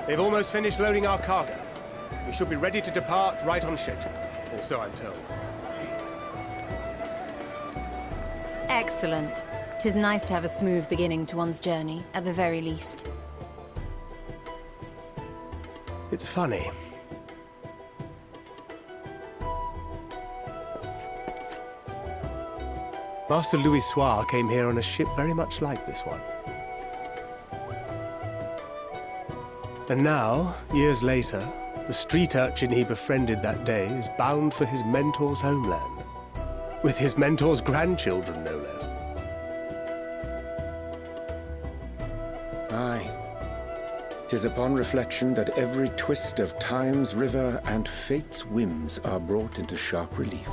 They've almost finished loading our cargo. We should be ready to depart right on schedule. Or so I'm told. Excellent. 'Tis nice to have a smooth beginning to one's journey, at the very least. It's funny. Master Louis Soir came here on a ship very much like this one. And now, years later, the street urchin he befriended that day is bound for his mentor's homeland. With his mentor's grandchildren, no less. Aye. 'Tis upon reflection that every twist of time's river and fate's whims are brought into sharp relief.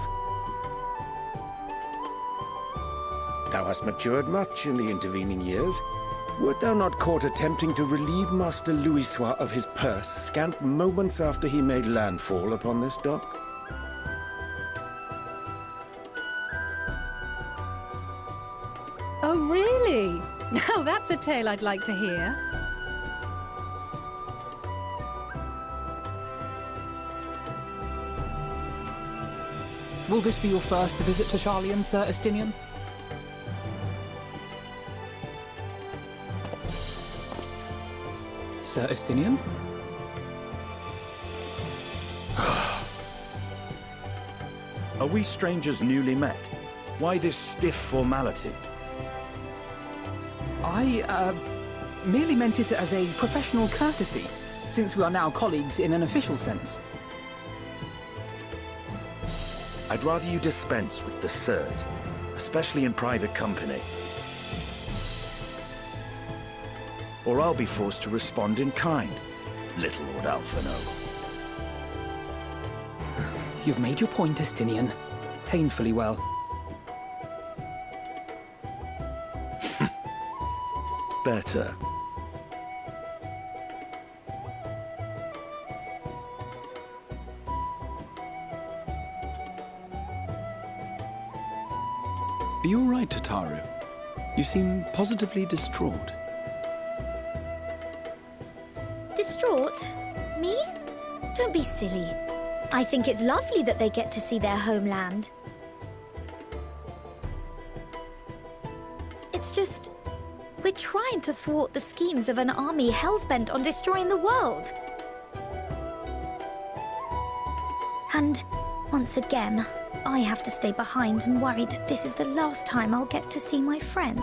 Thou hast matured much in the intervening years. Wert thou not caught attempting to relieve Master Louisois of his purse scant moments after he made landfall upon this dock? Oh, really? Now that's a tale I'd like to hear. Will this be your first visit to Charlian, Sir Estinian? Sir Estinian? Are we strangers newly met? Why this stiff formality? I, merely meant it as a professional courtesy, since we are now colleagues in an official sense. I'd rather you dispense with the sirs, especially in private company. Or I'll be forced to respond in kind, little Lord Alphinaud. You've made your point, Estinian. Painfully well. Better. Are you all right, Tataru? You seem positively distraught. Distraught? Me? Don't be silly. I think it's lovely that they get to see their homeland. It's just, we're trying to thwart the schemes of an army hellbent on destroying the world. And once again, I have to stay behind and worry that this is the last time I'll get to see my friends.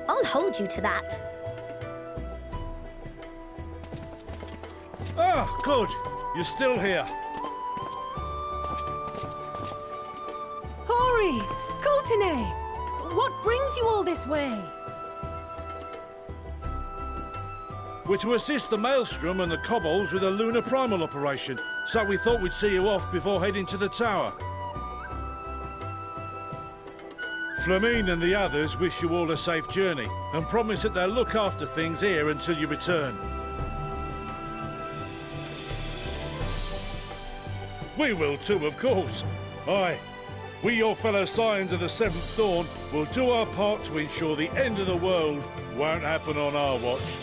I'll hold you to that. Ah, good. You're still here. Hoary! Coulternay! What brings you all this way? We're to assist the Maelstrom and the Kobolds with a lunar primal operation, so we thought we'd see you off before heading to the tower. Flamine and the others wish you all a safe journey, and promise that they'll look after things here until you return. We will too, of course. Aye. We, your fellow Scions of the Seventh Dawn, will do our part to ensure the end of the world won't happen on our watch.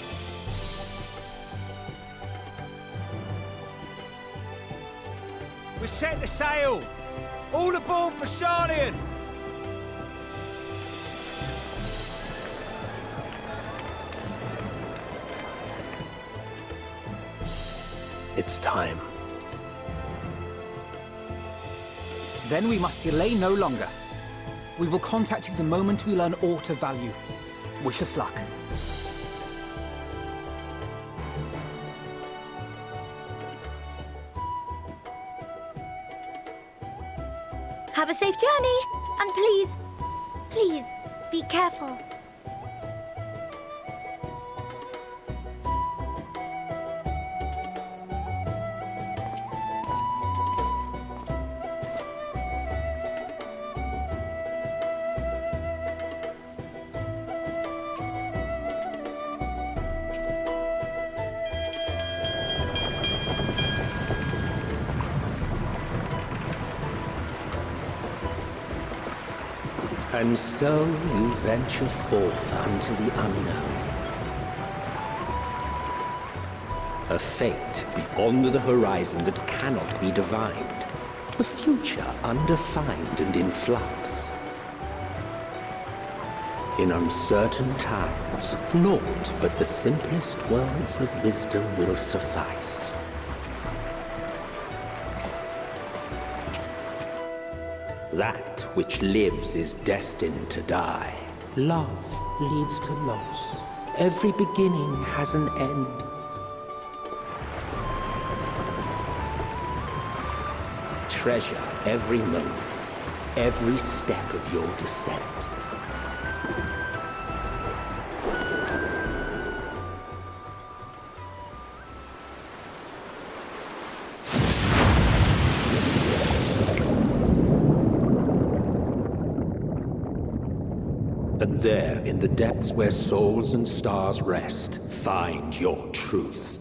We're set to sail! All aboard for Charlian! It's time. Then we must delay no longer. We will contact you the moment we learn aught of value. Wish us luck. Have a safe journey, and please, be careful. And so you venture forth unto the unknown. A fate beyond the horizon that cannot be divined. A future undefined and in flux. In uncertain times, naught but the simplest words of wisdom will suffice. That which lives is destined to die. Love leads to loss. Every beginning has an end. Treasure every moment, every step of your descent. And there, in the depths where souls and stars rest, find your truth.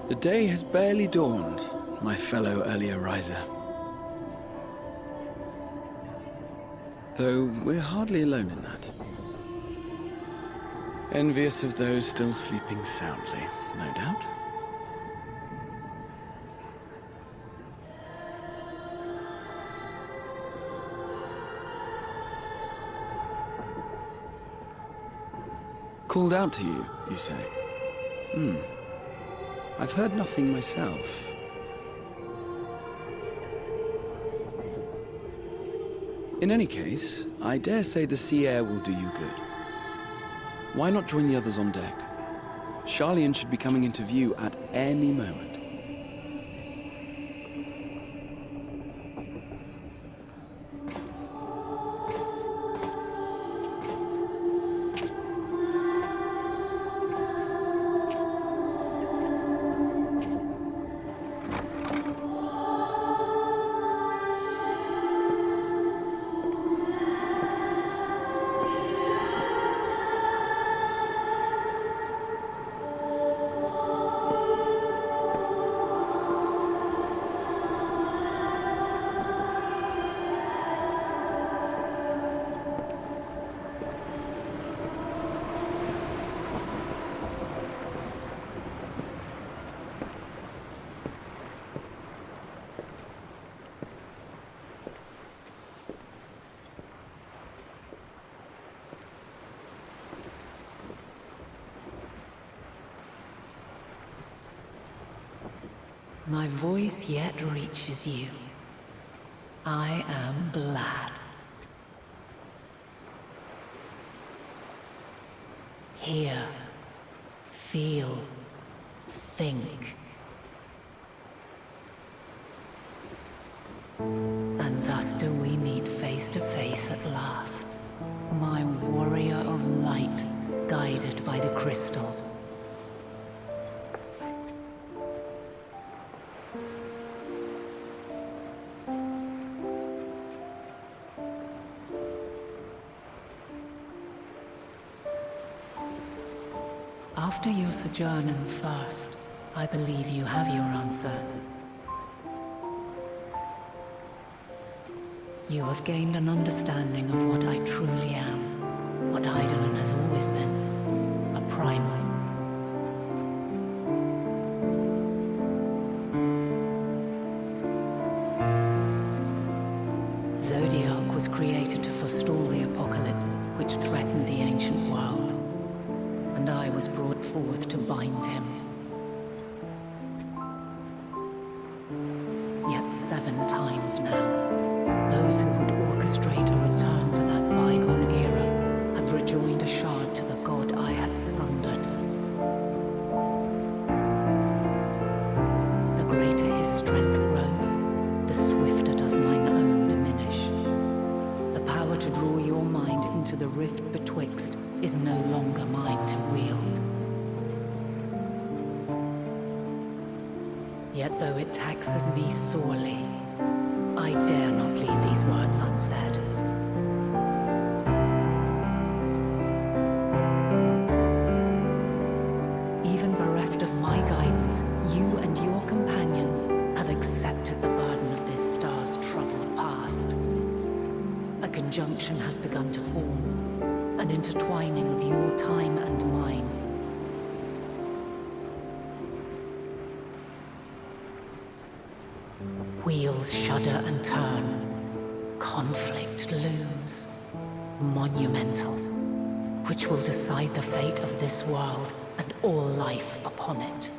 The day has barely dawned, my fellow earlier riser. Though we're hardly alone in that. Envious of those still sleeping soundly, no doubt. Called out to you, you say? I've heard nothing myself. In any case, I dare say the sea air will do you good. Why not join the others on deck? Sharlayan should be coming into view at any moment. My voice yet reaches you. I am glad. Hear, feel, think. And thus do we meet face to face at last. My warrior of light, guided by the crystal. After your sojourn in the First, I believe you have your answer. You have gained an understanding of what I truly am, what Eidolon has always been, a primal. and I was brought forth to bind him. Yet 7 times now, those who would orchestrate a return to that bygone era have rejoined a shard to the god I had sundered. The greater his strength grows, the swifter does mine own diminish. The power to draw your mind into the rift betwixt is no longer mine to wield. Yet though it taxes me sorely, I dare not leave these words unsaid. Even bereft of my guidance, you and your companions have accepted the burden of this star's troubled past. A conjunction has begun to form, an intertwining of your time and mine. Wheels shudder and turn. Conflict looms. Monumental. Which will decide the fate of this world and all life upon it.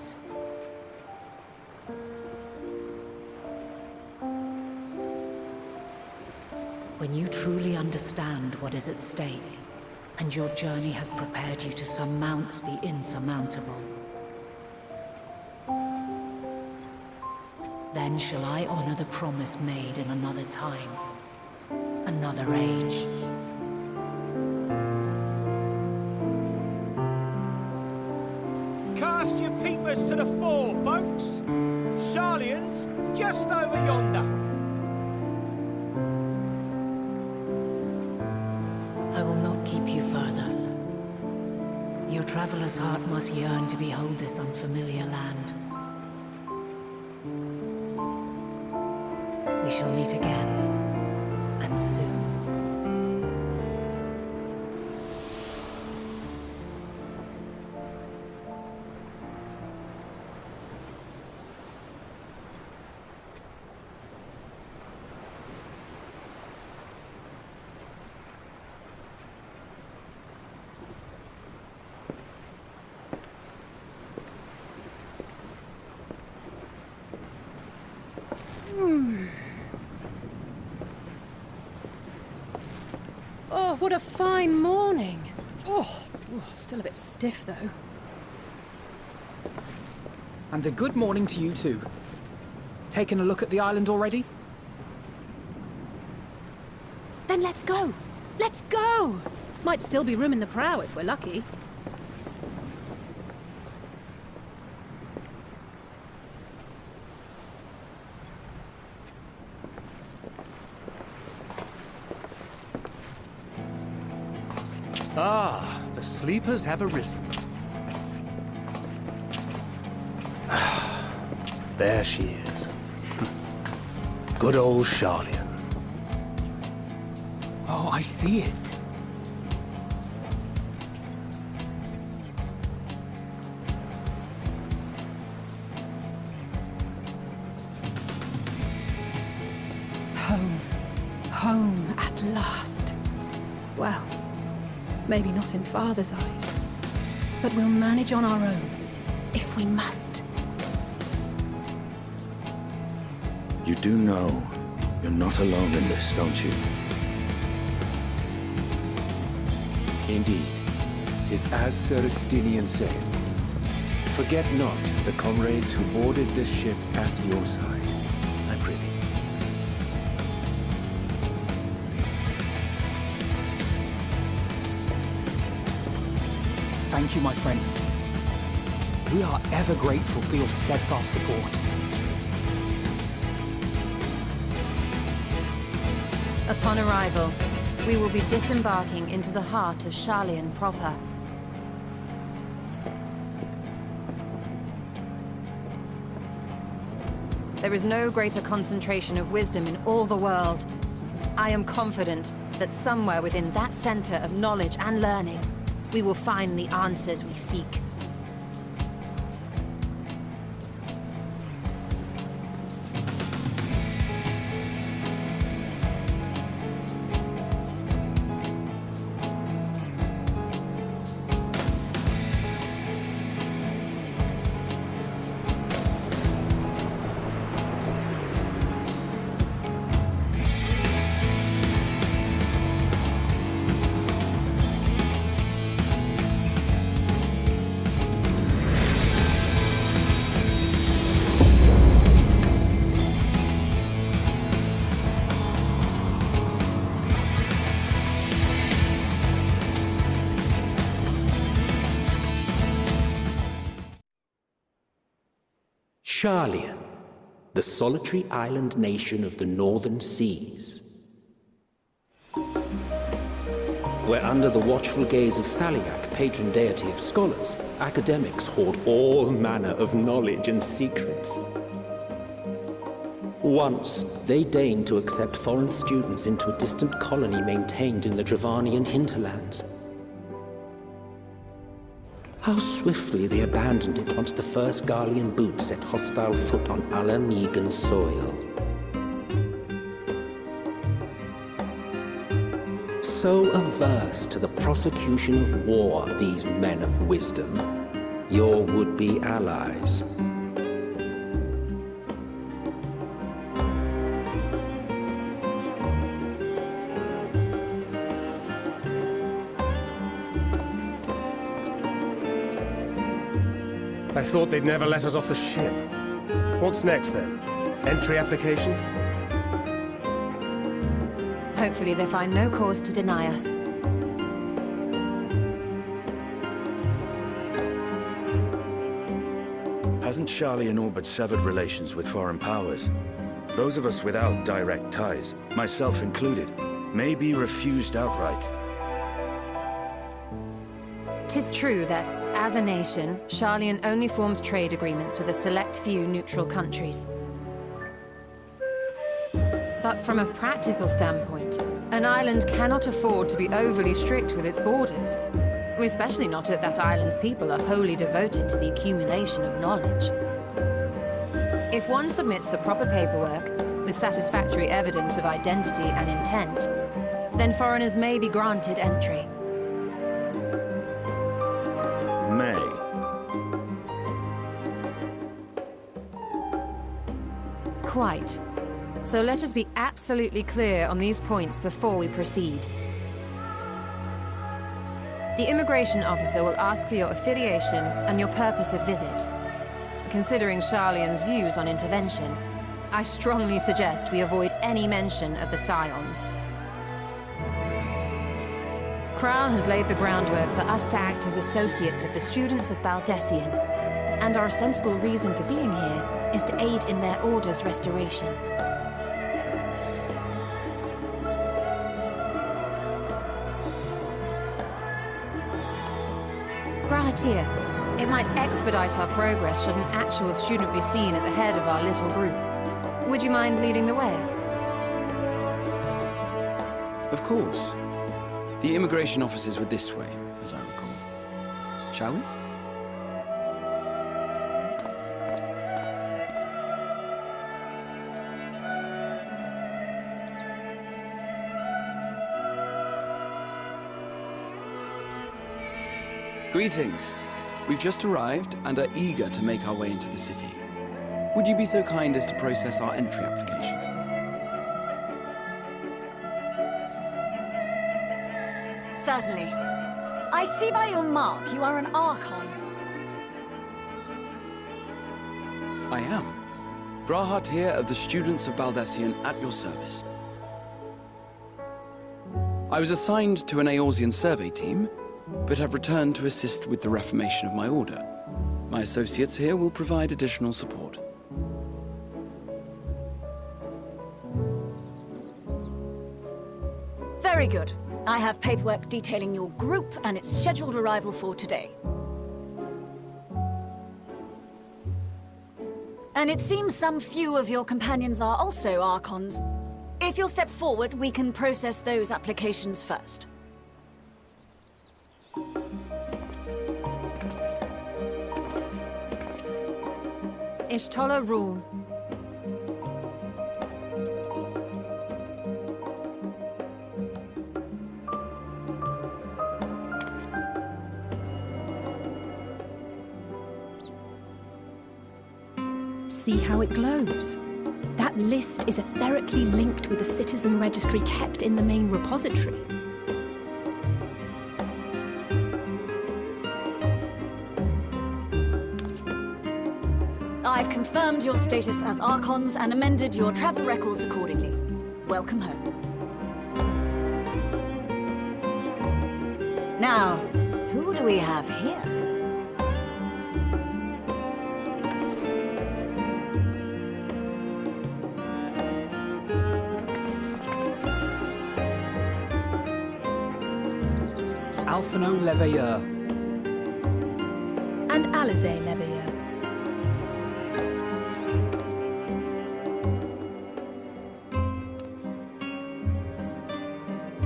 When you truly understand what is at stake, and your journey has prepared you to surmount the insurmountable, then shall I honor the promise made in another time, another age. Cast your peepers to the fore, folks. Sharlayan's just over yonder. I will not keep you further. Your traveler's heart must yearn to behold this unfamiliar land. We shall meet again, and soon. Oh, what a fine morning. Oh, still a bit stiff, though. And a good morning to you too. Taken a look at the island already? Then let's go. Let's go! Might still be room in the prow if we're lucky. Ah, the sleepers have arisen. There she is. Good old Sharlayan. Oh, I see it. Home. Home at last. Well, maybe not in Father's eyes, but we'll manage on our own, if we must. You do know you're not alone in this, don't you? Indeed, 'tis as Sir Estinian said. Forget not the comrades who boarded this ship at your side, I prithee. Thank you, my friends. We are ever grateful for your steadfast support. Upon arrival, we will be disembarking into the heart of Sharlayan proper. There is no greater concentration of wisdom in all the world. I am confident that somewhere within that center of knowledge and learning, we will find the answers we seek. Sharlayan, the solitary island nation of the northern seas. Where under the watchful gaze of Thaliak, patron deity of scholars, academics hoard all manner of knowledge and secrets. Once, they deigned to accept foreign students into a distant colony maintained in the Dravanian hinterlands. How swiftly they abandoned it once the first Garlean boot set hostile foot on Alamegan soil. So averse to the prosecution of war, these men of wisdom, your would-be allies. I thought they'd never let us off the ship. What's next, then? Entry applications? Hopefully they find no cause to deny us. Hasn't Sharlayan all but severed relations with foreign powers? Those of us without direct ties, myself included, may be refused outright. 'Tis true that, as a nation, Sharlayan only forms trade agreements with a select few neutral countries. But from a practical standpoint, an island cannot afford to be overly strict with its borders, especially not if that island's people are wholly devoted to the accumulation of knowledge. If one submits the proper paperwork, with satisfactory evidence of identity and intent, then foreigners may be granted entry. May. Quite. So let us be absolutely clear on these points before we proceed. The immigration officer will ask for your affiliation and your purpose of visit. Considering Sharlayan's views on intervention, I strongly suggest we avoid any mention of the Scions. Kral has laid the groundwork for us to act as associates of the students of Baldessian, and our ostensible reason for being here is to aid in their order's restoration. Grahatir, it might expedite our progress should an actual student be seen at the head of our little group. Would you mind leading the way? Of course. The immigration offices were this way, as I recall. Shall we? Greetings. We've just arrived and are eager to make our way into the city. Would you be so kind as to process our entry applications? Certainly. I see by your mark you are an Archon. I am. Grahatir of the Students of Baldessian at your service. I was assigned to an Eorzean survey team, but have returned to assist with the reformation of my order. My associates here will provide additional support. Very good. I have paperwork detailing your group and its scheduled arrival for today. And it seems some few of your companions are also Archons. If you'll step forward, we can process those applications first. Ishtola rule. See how it glows? That list is etherically linked with the citizen registry kept in the main repository. I've confirmed your status as Archons and amended your travel records accordingly. Welcome home. Now, who do we have here? Alphinaud Leveilleur. And Alizé Leveilleur.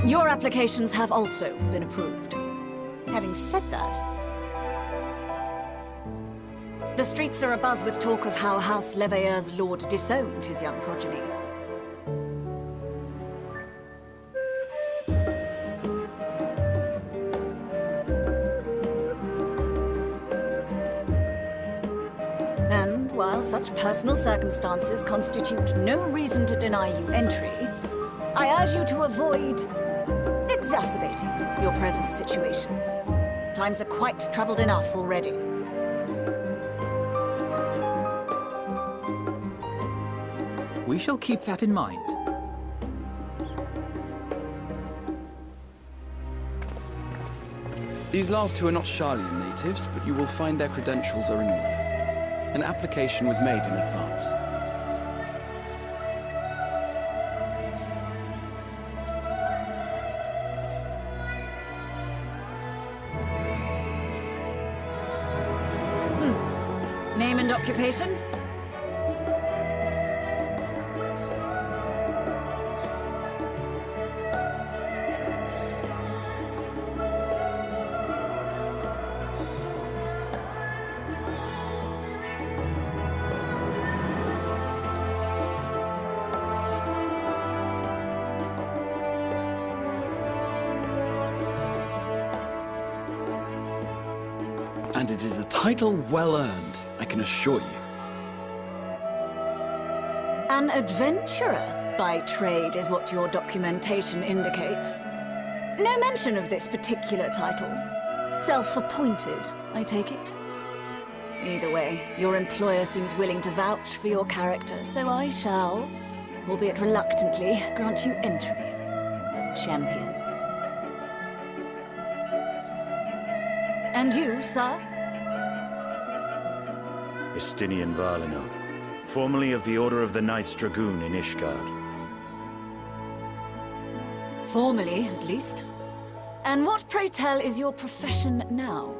Your applications have also been approved. Having said that, the streets are abuzz with talk of how House Leveilleur's lord disowned his young progeny. And while such personal circumstances constitute no reason to deny you entry, I urge you to avoid exacerbating your present situation. Times are quite troubled enough already. We shall keep that in mind. These last two are not Sharlayan natives, but you will find their credentials are in order. An application was made in advance. Name and occupation? And it is a title well earned, I can assure you. An adventurer by trade is what your documentation indicates. No mention of this particular title. Self-appointed, I take it? Either way, your employer seems willing to vouch for your character, so I shall, albeit reluctantly, grant you entry. Champion. And you, sir? Estinian Valino, formerly of the Order of the Knights Dragoon in Ishgard. Formerly, at least. And what, pray tell, is your profession now?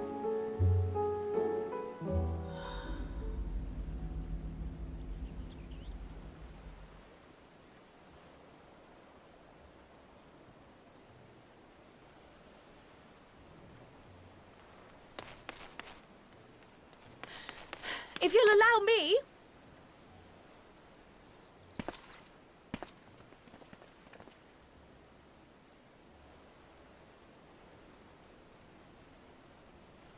If you'll allow me...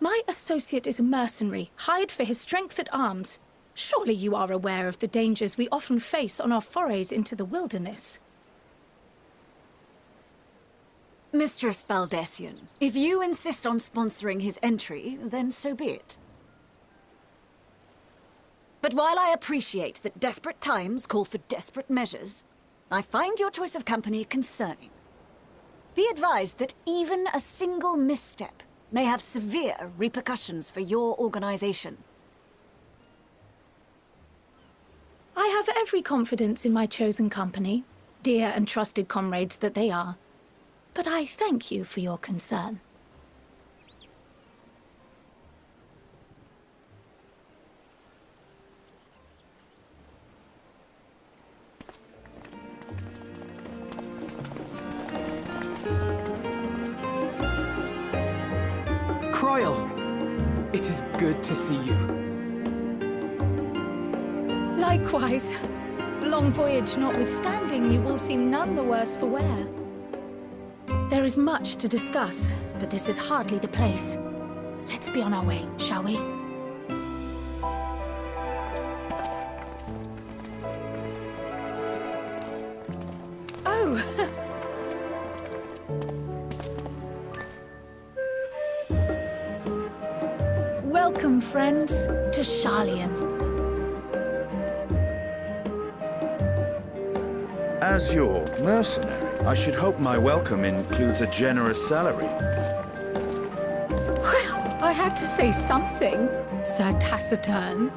My associate is a mercenary, hired for his strength at arms. Surely you are aware of the dangers we often face on our forays into the wilderness. Mistress Baldessian, if you insist on sponsoring his entry, then so be it. But while I appreciate that desperate times call for desperate measures, I find your choice of company concerning. Be advised that even a single misstep may have severe repercussions for your organization. I have every confidence in my chosen company, dear and trusted comrades that they are. But I thank you for your concern. It is good to see you. Likewise. Long voyage notwithstanding, you will seem none the worse for wear. There is much to discuss, but this is hardly the place. Let's be on our way, shall we? Oh! Welcome, friends, to Sharlayan. As your mercenary, I should hope my welcome includes a generous salary. Well, I had to say something, Sir Taciturn.